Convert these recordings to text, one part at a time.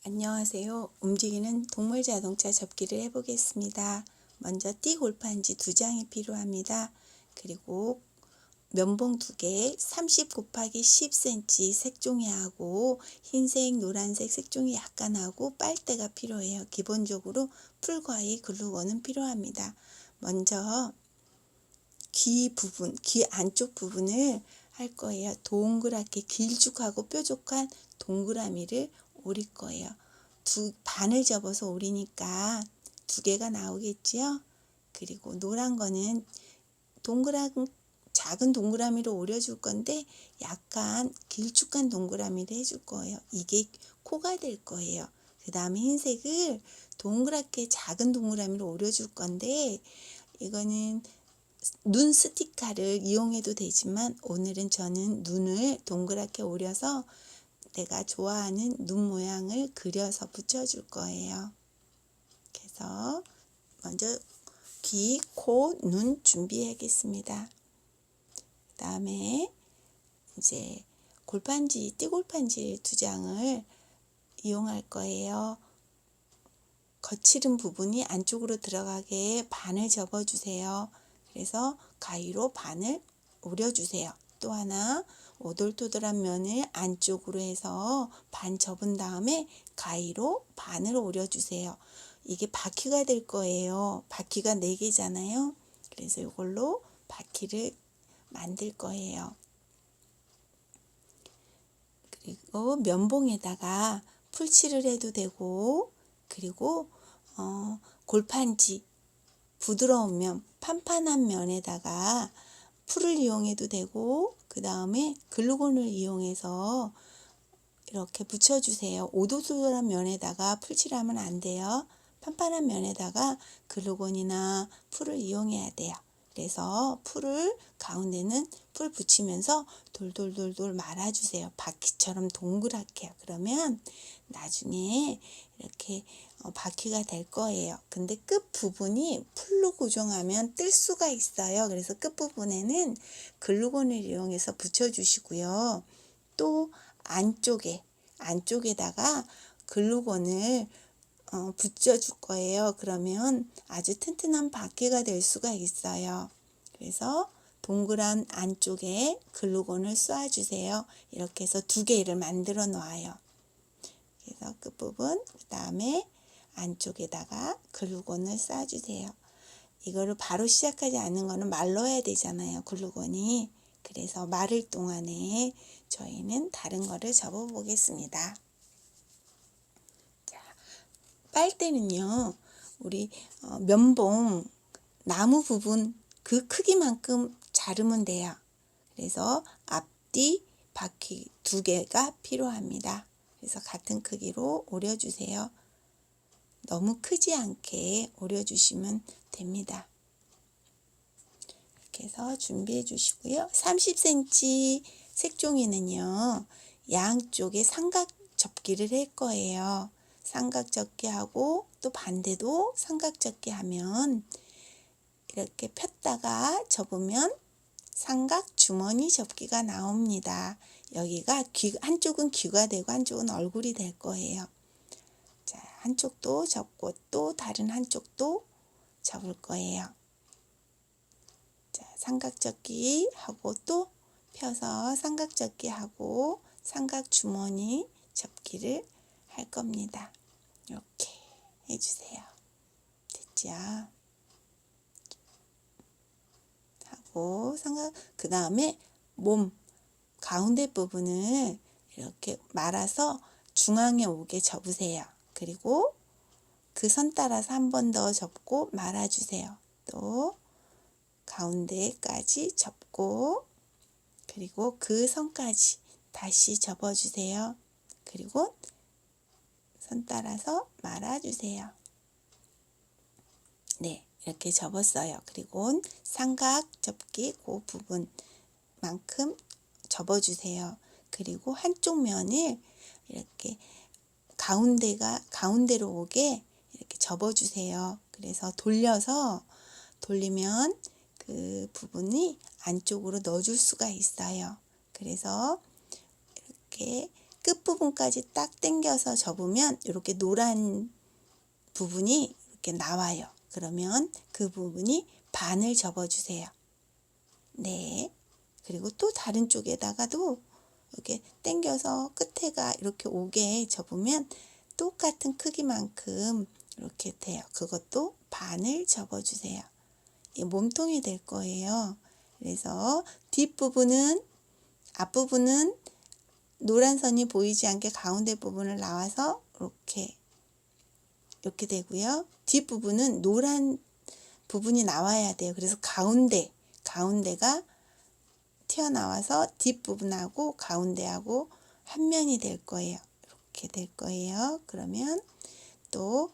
안녕하세요. 움직이는 동물 자동차 접기를 해보겠습니다. 먼저 띠 골판지 2장이 필요합니다. 그리고 면봉 2개, 30 곱하기 10cm 색종이하고 흰색, 노란색 색종이 약간 하고 빨대가 필요해요. 기본적으로 풀과의 글루건은 필요합니다. 먼저 귀 부분, 귀 안쪽 부분을 할 거예요. 동그랗게 길쭉하고 뾰족한 동그라미를 오릴 거예요. 반을 접어서 오리니까 2개가 나오겠지요. 그리고 노란 거는 작은 동그라미로 오려줄 건데 약간 길쭉한 동그라미를 해줄 거예요. 이게 코가 될 거예요. 그 다음에 흰색을 동그랗게 작은 동그라미로 오려줄 건데 이거는 눈 스티커를 이용해도 되지만 오늘은 저는 눈을 동그랗게 오려서 내가 좋아하는 눈 모양을 그려서 붙여줄 거예요. 그래서 먼저 귀, 코, 눈 준비하겠습니다. 그 다음에 이제 골판지, 띠골판지 2장을 이용할 거예요. 거칠은 부분이 안쪽으로 들어가게 반을 접어주세요. 그래서 가위로 반을 오려주세요. 또 하나 오돌토돌한 면을 안쪽으로 해서 반 접은 다음에 가위로 반을 오려주세요. 이게 바퀴가 될 거예요. 바퀴가 4개잖아요. 그래서 이걸로 바퀴를 만들 거예요. 그리고 면봉에다가 풀칠을 해도 되고 그리고 골판지 부드러운 면, 판판한 면에다가 풀을 이용해도 되고 그 다음에 글루건을 이용해서 이렇게 붙여주세요. 오도솔한 면에다가 풀칠하면 안 돼요. 판판한 면에다가 글루건이나 풀을 이용해야 돼요. 그래서 풀을 가운데는 풀 붙이면서 돌돌돌돌 말아주세요. 바퀴처럼 동그랗게요. 그러면 나중에 이렇게 바퀴가 될 거예요. 근데 끝부분이 풀로 고정하면 뜰 수가 있어요. 그래서 끝부분에는 글루건을 이용해서 붙여주시고요. 또 안쪽에다가 글루건을 붙여줄 거예요. 그러면 아주 튼튼한 바퀴가 될 수가 있어요. 그래서 동그란 안쪽에 글루건을 쏴주세요. 이렇게 해서 2개를 만들어 놓아요. 그래서 끝부분, 그 다음에 안쪽에다가 글루건을 쏴주세요. 이거를 바로 시작하지 않는 거는 말라야 되잖아요. 글루건이. 그래서 마를 동안에 저희는 다른 거를 접어 보겠습니다. 빨대는요, 우리 면봉 나무 부분 그 크기만큼 자르면 돼요. 그래서 앞뒤 바퀴 2개가 필요합니다. 그래서 같은 크기로 오려주세요. 너무 크지 않게 오려주시면 됩니다. 이렇게 해서 준비해 주시고요. 30cm 색종이는요, 양쪽에 삼각 접기를 할 거예요. 삼각 접기 하고 또 반대도 삼각 접기 하면 이렇게 폈다가 접으면 삼각 주머니 접기가 나옵니다. 여기가 한쪽은 귀가 되고 한쪽은 얼굴이 될 거예요. 자, 한쪽도 접고 또 다른 한쪽도 접을 거예요. 자, 삼각 접기 하고 또 펴서 삼각 접기 하고 삼각 주머니 접기를 할 겁니다. 이렇게 해주세요. 됐죠? 하고 그 다음에 몸 가운데 부분을 이렇게 말아서 중앙에 오게 접으세요. 그리고 그 선 따라서 한 번 더 접고 말아주세요. 또 가운데까지 접고 그리고 그 선까지 다시 접어주세요. 그리고 선 따라서 말아주세요. 네, 이렇게 접었어요. 그리고 삼각 접기 그 부분만큼 접어주세요. 그리고 한쪽 면을 이렇게 가운데로 오게 이렇게 접어주세요. 그래서 돌리면 그 부분이 안쪽으로 넣어줄 수가 있어요. 그래서 이렇게 끝부분까지 딱 당겨서 접으면 이렇게 노란 부분이 이렇게 나와요. 그러면 그 부분이 반을 접어주세요. 네. 그리고 또 다른 쪽에다가도 이렇게 당겨서 끝에가 이렇게 오게 접으면 똑같은 크기만큼 이렇게 돼요. 그것도 반을 접어주세요. 이 몸통이 될 거예요. 그래서 뒷부분은, 앞부분은 노란 선이 보이지 않게 가운데 부분을 나와서 이렇게 되고요. 뒷부분은 노란 부분이 나와야 돼요. 그래서 가운데가 튀어나와서 뒷부분하고 가운데하고 한 면이 될 거예요. 이렇게 될 거예요. 그러면 또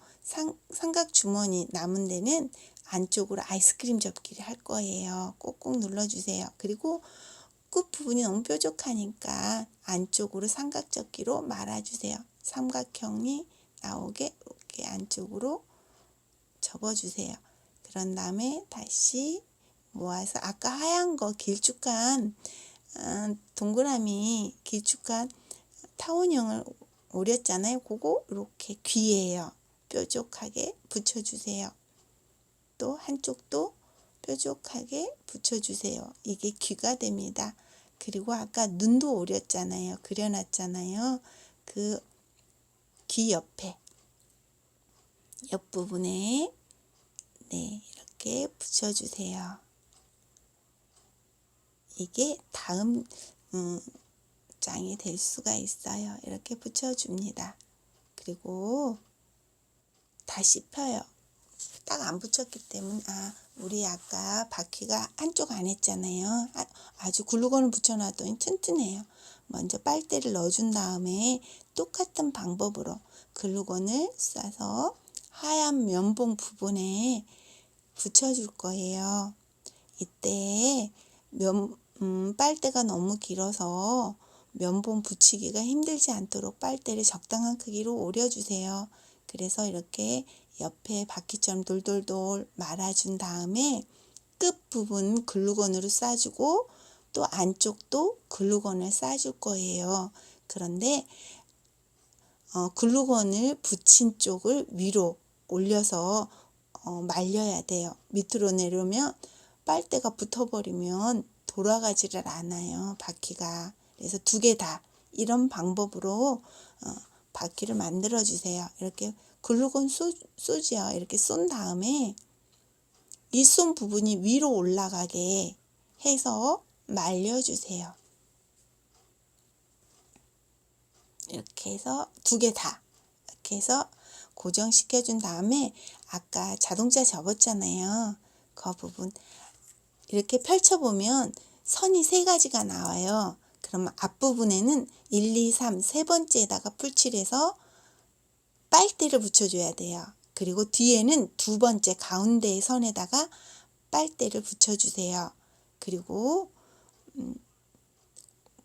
삼각 주머니 남은 데는 안쪽으로 아이스크림 접기를 할 거예요. 꼭꼭 눌러주세요. 그리고 끝 부분이 너무 뾰족하니까 안쪽으로 삼각 접기로 말아주세요. 삼각형이 나오게 이렇게 안쪽으로 접어주세요. 그런 다음에 다시 모아서 아까 하얀 거 길쭉한 동그라미 길쭉한 타원형을 오렸잖아요. 그거 이렇게 귀에요. 뾰족하게 붙여주세요. 또 한쪽도 뾰족하게 붙여주세요. 이게 귀가 됩니다. 그리고 아까 눈도 오렸잖아요. 그려놨잖아요. 그 귀 옆부분에 네, 이렇게 붙여주세요. 이게 다음 장이 될 수가 있어요. 이렇게 붙여줍니다. 그리고 다시 펴요. 딱 안 붙였기 때문에 우리 아까 바퀴가 한쪽 안 했잖아요. 아주 글루건을 붙여놨더니 튼튼해요. 먼저 빨대를 넣어준 다음에 똑같은 방법으로 글루건을 싸서 하얀 면봉 부분에 붙여줄 거예요. 이때 빨대가 너무 길어서 면봉 붙이기가 힘들지 않도록 빨대를 적당한 크기로 오려주세요. 그래서 이렇게 옆에 바퀴처럼 돌돌돌 말아준 다음에 끝부분 글루건으로 싸주고 또 안쪽도 글루건을 싸줄 거예요. 그런데 글루건을 붙인 쪽을 위로 올려서 말려야 돼요. 밑으로 내려오면 빨대가 붙어버리면 돌아가지를 않아요. 바퀴가. 그래서 두 개 다 이런 방법으로 바퀴를 만들어 주세요. 이렇게 글루건 쏘지요. 이렇게 쏜 다음에 이 쏜 부분이 위로 올라가게 해서 말려주세요. 이렇게 해서 두 개 다 이렇게 해서 고정시켜 준 다음에 아까 자동차 접었잖아요. 그 부분 이렇게 펼쳐보면 선이 세 가지가 나와요. 그러면 앞부분에는 1, 2, 3, 세 번째에다가 풀칠해서 빨대를 붙여줘야 돼요. 그리고 뒤에는 두 번째 가운데 선에다가 빨대를 붙여주세요. 그리고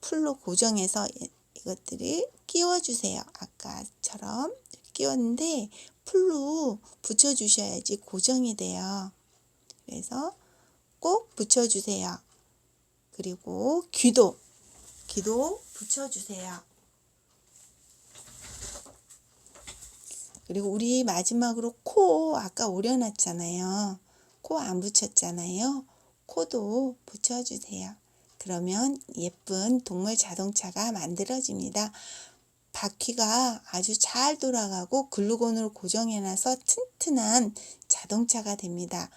풀로 고정해서 이것들을 끼워주세요. 아까처럼 끼웠는데 풀로 붙여주셔야지 고정이 돼요. 그래서 꼭 붙여주세요. 그리고 귀도 붙여주세요. 그리고 우리 마지막으로 코 아까 오려놨잖아요. 코 안 붙였잖아요. 코도 붙여주세요. 그러면 예쁜 동물 자동차가 만들어집니다. 바퀴가 아주 잘 돌아가고 글루건으로 고정해놔서 튼튼한 자동차가 됩니다.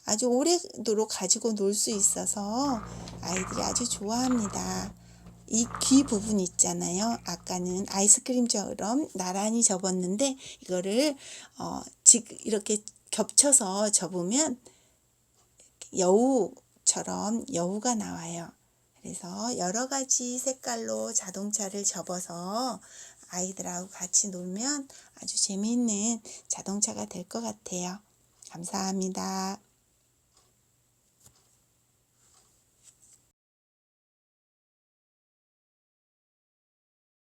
아주 오래도록 가지고 놀 수 있어서 아이들이 아주 좋아합니다. 이 귀 부분 있잖아요. 아까는 아이스크림처럼 나란히 접었는데 이거를 이렇게 겹쳐서 접으면 여우처럼 여우가 나와요. 그래서 여러 가지 색깔로 자동차를 접어서 아이들하고 같이 놀면 아주 재미있는 자동차가 될 것 같아요. 감사합니다.